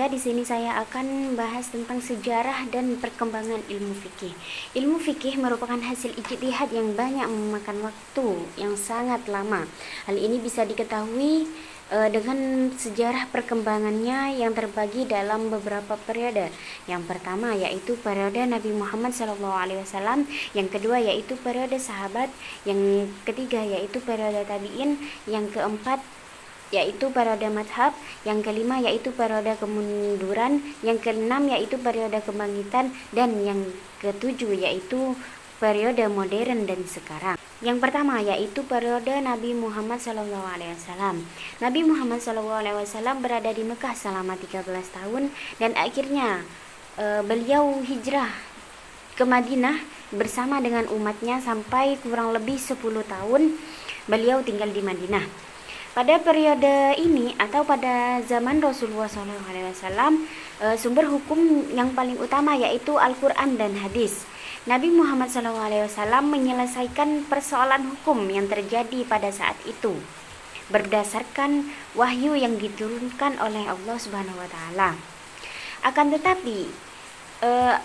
ketiga, di sini saya akan bahas tentang sejarah dan perkembangan ilmu fikih. Ilmu fikih merupakan hasil ijtihad yang banyak memakan waktu yang sangat lama. Hal ini bisa diketahui dengan sejarah perkembangannya yang terbagi dalam beberapa periode. Yang pertama yaitu periode Nabi Muhammad SAW, yang kedua yaitu periode sahabat, yang ketiga yaitu periode tabi'in, yang keempat yaitu periode madhab, yang kelima yaitu periode kemunduran, yang keenam yaitu periode kebangkitan, dan yang ketujuh yaitu periode modern dan sekarang. Yang pertama yaitu periode Nabi Muhammad SAW. Nabi Muhammad SAW berada di Mekah selama 13 tahun dan akhirnya beliau hijrah ke Madinah bersama dengan umatnya sampai kurang lebih 10 tahun beliau tinggal di Madinah. Pada periode ini atau pada zaman Rasulullah SAW, sumber hukum yang paling utama yaitu Al-Quran dan hadis. Nabi Muhammad SAW menyelesaikan persoalan hukum yang terjadi pada saat itu berdasarkan wahyu yang diturunkan oleh Allah Subhanahu wa taala. Akan tetapi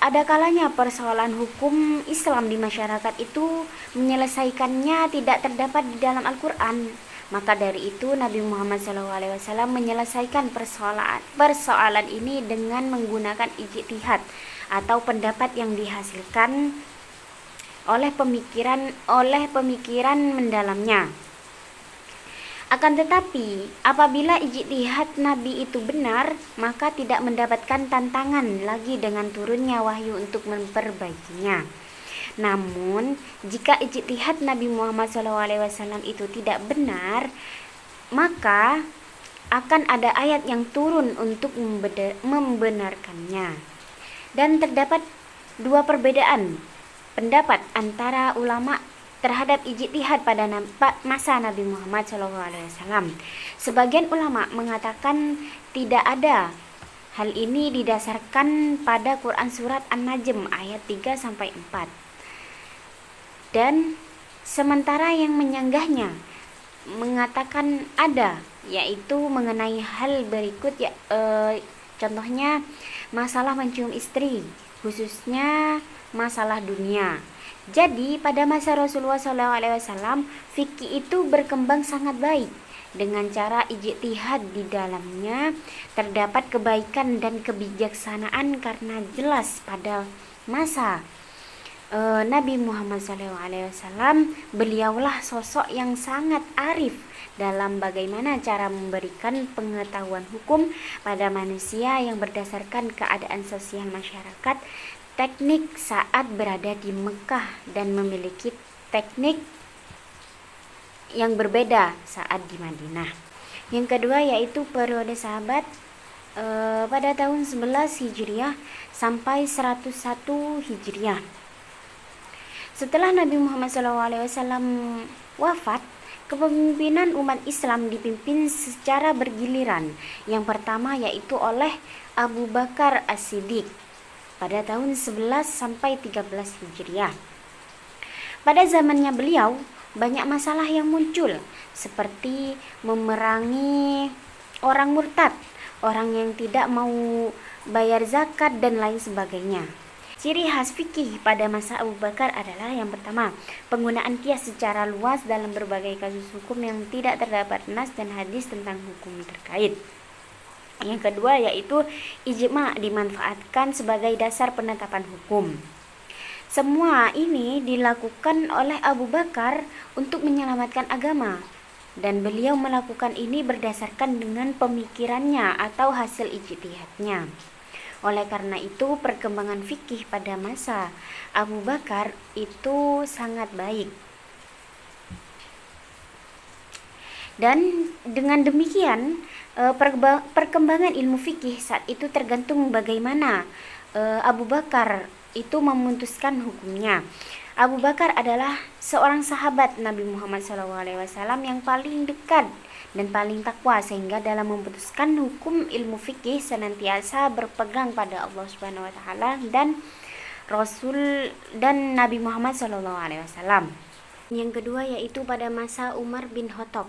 ada kalanya persoalan hukum Islam di masyarakat itu menyelesaikannya tidak terdapat di dalam Al-Quran. Maka dari itu Nabi Muhammad SAW menyelesaikan persoalan ini dengan menggunakan ijtihad atau pendapat yang dihasilkan oleh pemikiran mendalamnya. Akan tetapi apabila ijtihad Nabi itu benar, maka tidak mendapatkan tantangan lagi dengan turunnya wahyu untuk memperbaikinya. Namun jika ijtihad Nabi Muhammad SAW itu tidak benar, maka akan ada ayat yang turun untuk membenarkannya. Dan terdapat dua perbedaan pendapat antara ulama terhadap ijtihad pada masa Nabi Muhammad SAW. Sebagian ulama mengatakan tidak ada. Hal ini didasarkan pada Quran surat An-Najm ayat 3-4. Dan sementara yang menyanggahnya mengatakan ada, yaitu mengenai hal berikut contohnya masalah mencium istri, khususnya masalah dunia. Jadi pada masa Rasulullah SAW, fikih itu berkembang sangat baik. Dengan cara ijtihad di dalamnya terdapat kebaikan dan kebijaksanaan karena jelas pada masa Nabi Muhammad SAW, beliaulah sosok yang sangat arif dalam bagaimana cara memberikan pengetahuan hukum pada manusia yang berdasarkan keadaan sosial masyarakat, teknik saat berada di Mekah dan memiliki teknik yang berbeda saat di Madinah. Yang kedua yaitu periode sahabat pada tahun 11 Hijriah sampai 101 Hijriah. Setelah Nabi Muhammad SAW wafat, kepemimpinan umat Islam dipimpin secara bergiliran. Yang pertama yaitu oleh Abu Bakar As-Siddiq pada tahun 11 sampai 13 Hijriah. Pada zamannya beliau, banyak masalah yang muncul seperti memerangi orang murtad, orang yang tidak mau bayar zakat dan lain sebagainya. Ciri khas fikih pada masa Abu Bakar adalah yang pertama, penggunaan qiyas secara luas dalam berbagai kasus hukum yang tidak terdapat nas dan hadis tentang hukum terkait. Yang kedua yaitu ijma dimanfaatkan sebagai dasar penetapan hukum. Semua ini dilakukan oleh Abu Bakar untuk menyelamatkan agama, dan beliau melakukan ini berdasarkan dengan pemikirannya atau hasil ijtihadnya. Oleh karena itu, perkembangan fikih pada masa Abu Bakar itu sangat baik. Dan dengan demikian, perkembangan ilmu fikih saat itu tergantung bagaimana Abu Bakar itu memutuskan hukumnya. Abu Bakar adalah seorang sahabat Nabi Muhammad SAW yang paling dekat dan paling takwa, sehingga dalam memutuskan hukum ilmu fikih senantiasa berpegang pada Allah Subhanahu wa taala dan Rasul dan Nabi Muhammad SAW. Yang kedua yaitu pada masa Umar bin Khattab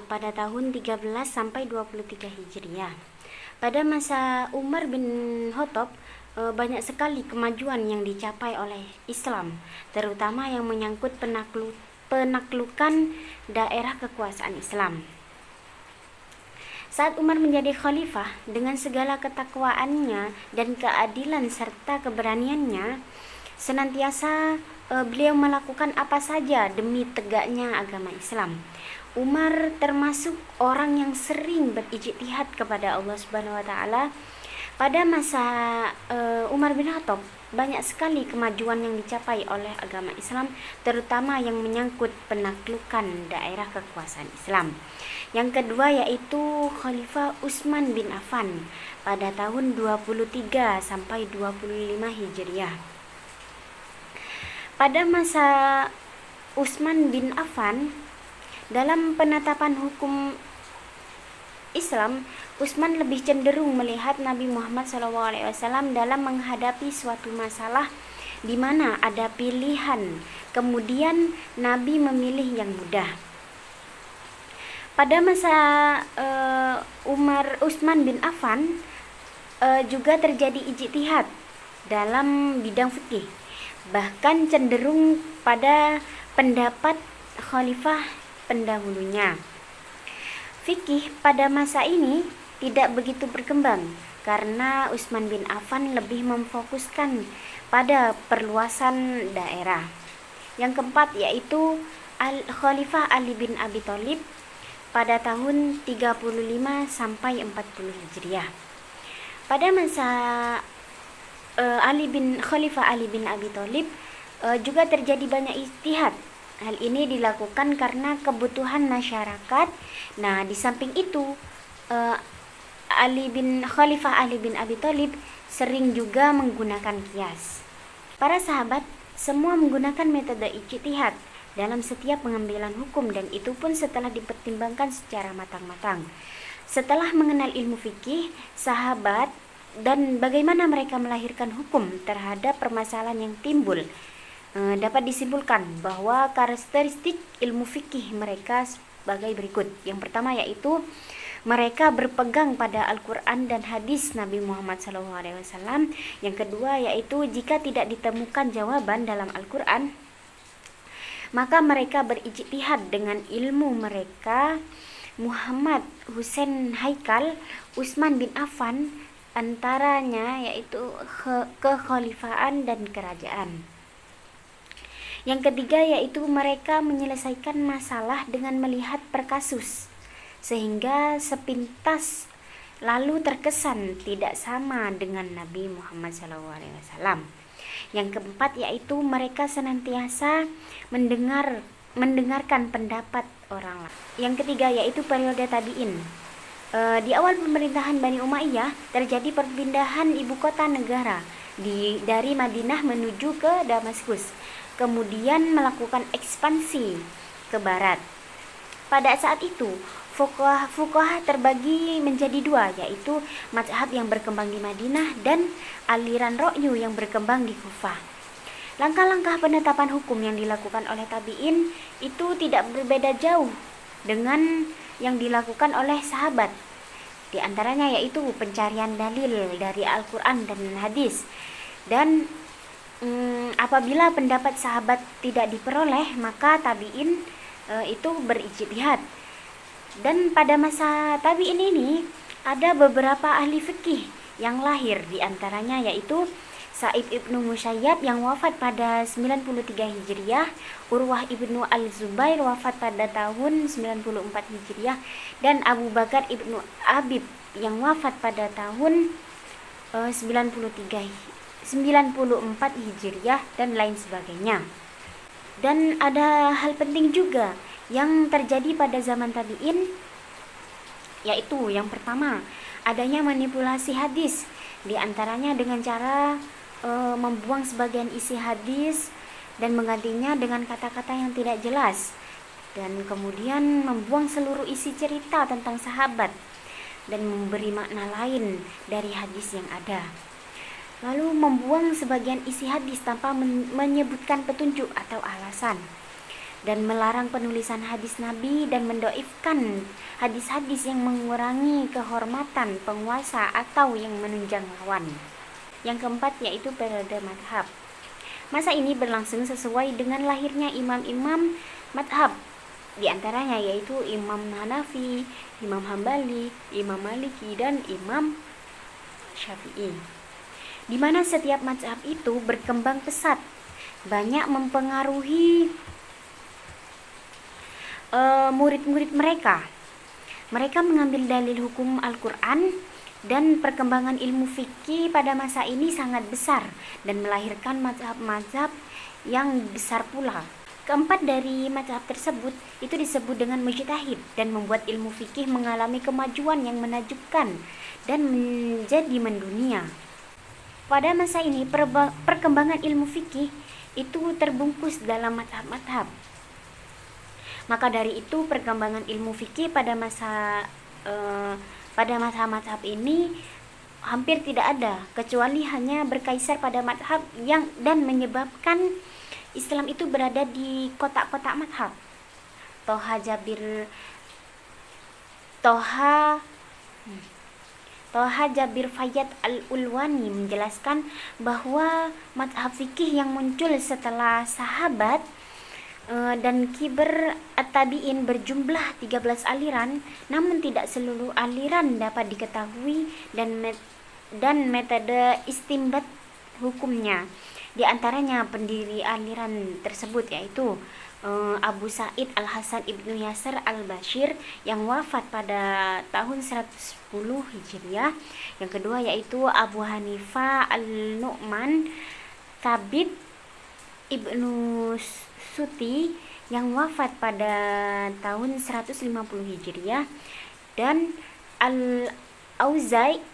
pada tahun 13 sampai 23 Hijriah. Pada masa Umar bin Khattab, banyak sekali kemajuan yang dicapai oleh Islam, terutama yang menyangkut penaklukan daerah kekuasaan Islam. Saat Umar menjadi khalifah, dengan segala ketakwaannya dan keadilan serta keberaniannya, senantiasa beliau melakukan apa saja demi tegaknya agama Islam. Umar termasuk orang yang sering berijtihad kepada Allah Subhanahu wa taala. Pada masa Umar bin Khattab, banyak sekali kemajuan yang dicapai oleh agama Islam, terutama yang menyangkut penaklukan daerah kekuasaan Islam. Yang kedua yaitu Khalifah Utsman bin Affan pada tahun 23 sampai 25 Hijriah. Pada masa Utsman bin Affan, dalam penetapan hukum Islam, Utsman lebih cenderung melihat Nabi Muhammad SAW dalam menghadapi suatu masalah di mana ada pilihan. Kemudian Nabi memilih yang mudah. Pada masa Utsman bin Affan juga terjadi ijtihad dalam bidang fikih, bahkan cenderung pada pendapat khalifah pendahulunya. Fikih pada masa ini tidak begitu berkembang karena Utsman bin Affan lebih memfokuskan pada perluasan daerah. Yang keempat yaitu Khalifah Ali bin Abi Thalib pada tahun 35 sampai 40 Hijriah. Pada masa Khalifah Ali bin Abi Thalib juga terjadi banyak ijtihad. Hal ini dilakukan karena kebutuhan masyarakat. Nah, di samping itu Khalifah Ali bin Abi Thalib sering juga menggunakan qiyas. Para sahabat semua menggunakan metode ijtihad dalam setiap pengambilan hukum, dan itu pun setelah dipertimbangkan secara matang-matang. Setelah mengenal ilmu fikih, sahabat dan bagaimana mereka melahirkan hukum terhadap permasalahan yang timbul, dapat disimpulkan bahwa karakteristik ilmu fikih mereka sebagai berikut. Yang pertama yaitu mereka berpegang pada Al-Quran dan hadis Nabi Muhammad SAW. Yang kedua yaitu jika tidak ditemukan jawaban dalam Al-Quran, maka mereka berijtihad dengan ilmu mereka. Muhammad Hussein Haikal, Utsman bin Affan, antaranya yaitu kekhalifaan dan kerajaan. Yang ketiga yaitu mereka menyelesaikan masalah dengan melihat per kasus, sehingga sepintas lalu terkesan tidak sama dengan Nabi Muhammad SAW. Yang keempat yaitu mereka senantiasa mendengarkan pendapat orang lain. Yang ketiga yaitu periode tabi'in. Di awal pemerintahan Bani Umayyah terjadi perpindahan ibu kota negara dari Madinah menuju ke Damaskus, kemudian melakukan ekspansi ke barat. Pada saat itu fuqaha terbagi menjadi dua, yaitu mazhab yang berkembang di Madinah dan aliran Ra'yu yang berkembang di Kufah. Langkah-langkah penetapan hukum yang dilakukan oleh tabi'in itu tidak berbeda jauh dengan yang dilakukan oleh sahabat. Di antaranya yaitu pencarian dalil dari Al-Quran dan hadis. Dan apabila pendapat sahabat tidak diperoleh, maka tabi'in itu berijtihad. Dan pada masa tabi'in ini ada beberapa ahli fikih yang lahir, di antaranya yaitu Sa'id ibnu Musayyab yang wafat pada 93 Hijriah, Urwah ibnu Al-Zubair wafat pada tahun 94 Hijriah, dan Abu Bakar ibnu Abib yang wafat pada tahun 94 Hijriah dan lain sebagainya. Dan ada hal penting juga yang terjadi pada zaman tabi'in, yaitu yang pertama adanya manipulasi hadis, di antaranya dengan cara membuang sebagian isi hadis dan menggantinya dengan kata-kata yang tidak jelas, dan kemudian membuang seluruh isi cerita tentang sahabat dan memberi makna lain dari hadis yang ada. Lalu membuang sebagian isi hadis tanpa menyebutkan petunjuk atau alasan. dan melarang penulisan hadis Nabi dan mendoifkan hadis-hadis yang mengurangi kehormatan penguasa atau yang menunjang lawan. Yang keempat yaitu periode madhab. Masa ini berlangsung sesuai dengan lahirnya imam-imam madhab, di antaranya yaitu Imam Hanafi, Imam Hambali, Imam Maliki, dan Imam Syafi'i, di mana setiap mazhab itu berkembang pesat, banyak mempengaruhi murid-murid mereka. Mereka mengambil dalil hukum Al-Quran, dan perkembangan ilmu fikih pada masa ini sangat besar dan melahirkan mazhab-mazhab yang besar pula. Keempat dari mazhab tersebut itu disebut dengan mujtahid dan membuat ilmu fikih mengalami kemajuan yang menakjubkan dan menjadi mendunia. Pada masa ini perkembangan ilmu fikih itu terbungkus dalam mazhab-mazhab. Maka dari itu perkembangan ilmu fikih pada mazhab-mazhab ini hampir tidak ada, kecuali hanya berkaisar pada mazhab yang dan menyebabkan Islam itu berada di kotak-kotak mazhab. Toha Jabir Fayyad Al-Ulwani menjelaskan bahwa mazhab fikih yang muncul setelah sahabat dan kibar at-tabi'in berjumlah 13 aliran, namun tidak seluruh aliran dapat diketahui dan metode istinbat hukumnya. Di antaranya pendiri aliran tersebut yaitu Abu Sa'id Al-Hasan Ibnu Yasir Al-Bashir yang wafat pada tahun 110 Hijriah. Yang kedua yaitu Abu Hanifah Al-Nu'man Thabit Ibnu Suti yang wafat pada tahun 150 Hijriah, dan Al-Auza'i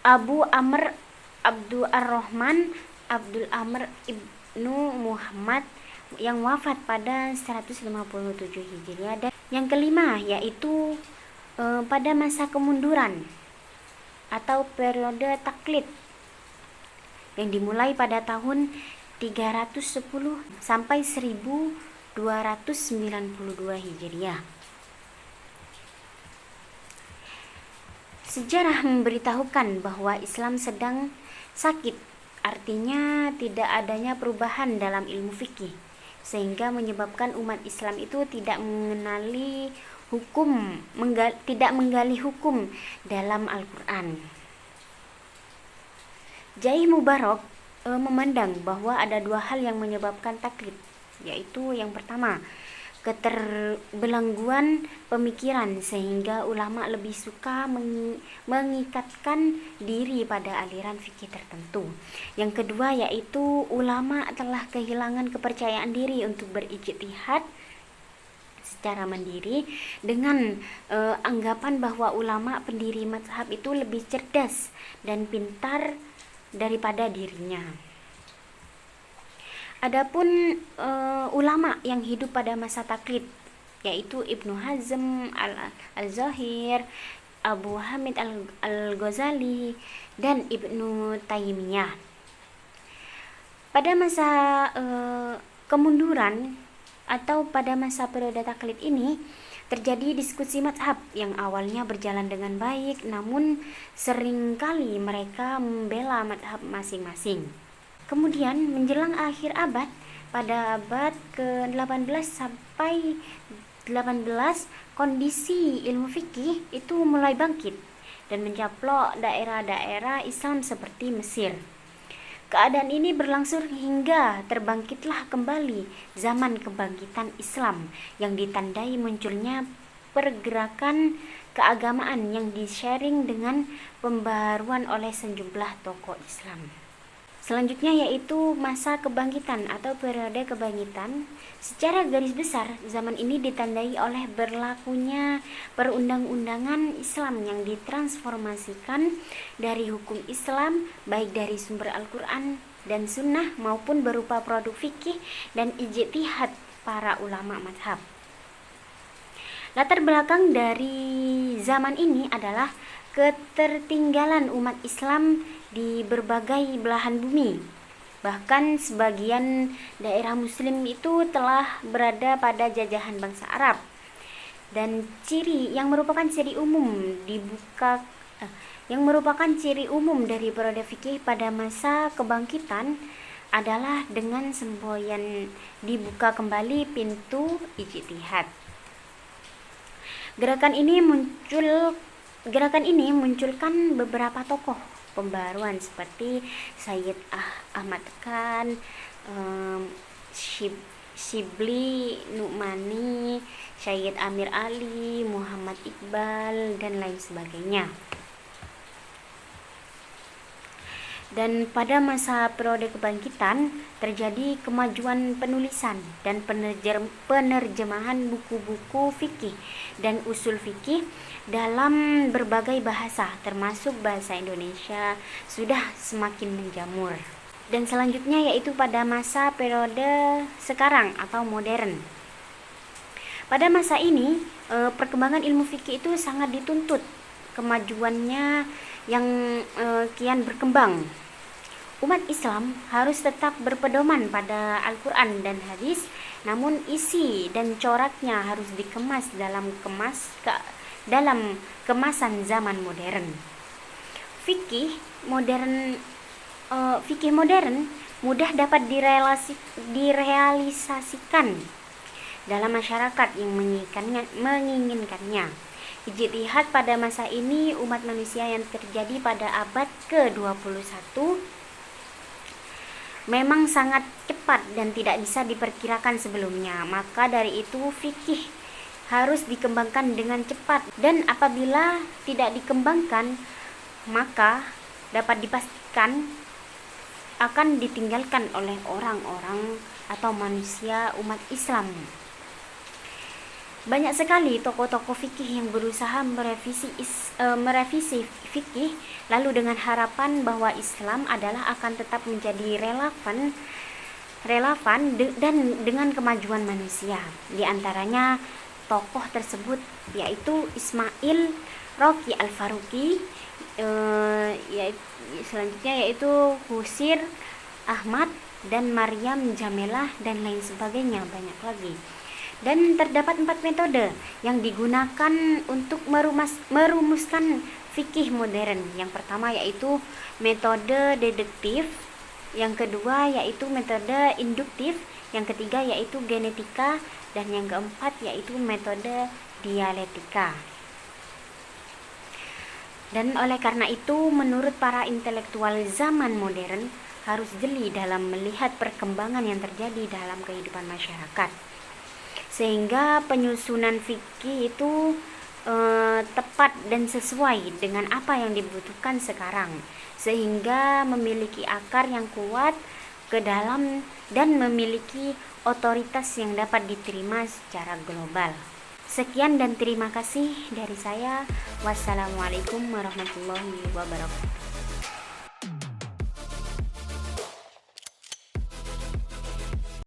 Abu Amr Abdul Ar-Rahman Abdul Amr Ibnu Muhammad yang wafat pada 157 Hijriah. Dan yang kelima yaitu pada masa kemunduran atau periode taklid yang dimulai pada tahun 310 sampai 1292 Hijriah. Sejarah memberitahukan bahwa Islam sedang sakit, artinya tidak adanya perubahan dalam ilmu fikih, sehingga menyebabkan umat Islam itu tidak menggali hukum dalam Al-Quran. Jaih Mubarak memandang bahwa ada dua hal yang menyebabkan taklid, yaitu yang pertama, keterbelangguan pemikiran sehingga ulama lebih suka mengikatkan diri pada aliran fikih tertentu. Yang kedua yaitu ulama telah kehilangan kepercayaan diri untuk berijtihad secara mandiri dengan anggapan bahwa ulama pendiri mazhab itu lebih cerdas dan pintar daripada dirinya. Adapun ulama yang hidup pada masa taklid yaitu Ibnu Hazm Al-Zahir, Abu Hamid Al-Ghazali, dan Ibnu Taimiyah. Pada masa kemunduran atau pada masa periode taklid ini terjadi diskusi mazhab yang awalnya berjalan dengan baik, namun seringkali mereka membela mazhab masing-masing. Kemudian menjelang akhir abad, pada abad ke-18 sampai 18, kondisi ilmu fikih itu mulai bangkit dan mencaplok daerah-daerah Islam seperti Mesir. Keadaan ini berlangsung hingga terbangkitlah kembali zaman kebangkitan Islam yang ditandai munculnya pergerakan keagamaan yang di-sharing dengan pembaharuan oleh sejumlah tokoh Islam. Selanjutnya yaitu masa kebangkitan atau periode kebangkitan. Secara garis besar, zaman ini ditandai oleh berlakunya perundang-undangan Islam yang ditransformasikan dari hukum Islam, baik dari sumber Al-Quran dan Sunnah maupun berupa produk fikih dan ijtihad para ulama mazhab. Latar belakang dari zaman ini adalah ketertinggalan umat Islam di berbagai belahan bumi Bahkan sebagian daerah muslim itu telah berada pada jajahan bangsa Arab. Dan yang merupakan ciri umum dari periode fikih pada masa kebangkitan adalah dengan semboyan dibuka kembali pintu ijtihad. Gerakan ini munculkan beberapa tokoh pembaruan seperti Sayyid Ahmad Khan, Shibli Nu'mani, Syed Amir Ali, Muhammad Iqbal, dan lain sebagainya. Dan pada masa periode kebangkitan terjadi kemajuan penulisan dan penerjemahan buku-buku fikih dan usul fikih dalam berbagai bahasa, termasuk bahasa Indonesia, sudah semakin menjamur. Dan selanjutnya yaitu pada masa periode sekarang atau modern. Pada masa ini perkembangan ilmu fikih itu sangat dituntut, kemajuannya yang kian berkembang. Umat Islam harus tetap berpedoman pada Al-Quran dan hadis, namun isi dan coraknya harus dikemas dalam kemasan zaman modern. Fikih modern mudah dapat direalisasikan dalam masyarakat yang menginginkannya. Ijtihad pada masa ini umat manusia yang terjadi pada abad ke-21 memang sangat cepat dan tidak bisa diperkirakan sebelumnya. Maka dari itu fikih harus dikembangkan dengan cepat, dan apabila tidak dikembangkan maka dapat dipastikan akan ditinggalkan oleh orang-orang atau manusia umat Islam. Banyak sekali tokoh-tokoh fikih yang berusaha merevisi fikih lalu dengan harapan bahwa Islam akan tetap menjadi relevan dan dengan kemajuan manusia. Di antaranya tokoh tersebut yaitu Ismail Roqi Al-Faruqi, selanjutnya yaitu Husir Ahmad dan Maryam Jamelah, dan lain sebagainya, banyak lagi. Dan terdapat 4 metode yang digunakan untuk merumuskan fikih modern. Yang pertama yaitu metode deduktif, yang kedua yaitu metode induktif, yang ketiga yaitu genetika, dan yang keempat yaitu metode dialektika. Dan oleh karena itu, menurut para intelektual zaman modern harus jeli dalam melihat perkembangan yang terjadi dalam kehidupan masyarakat, sehingga penyusunan fikih itu tepat dan sesuai dengan apa yang dibutuhkan sekarang, sehingga memiliki akar yang kuat ke dalam dan memiliki otoritas yang dapat diterima secara global. Sekian dan terima kasih dari saya. Wassalamualaikum warahmatullahi wabarakatuh.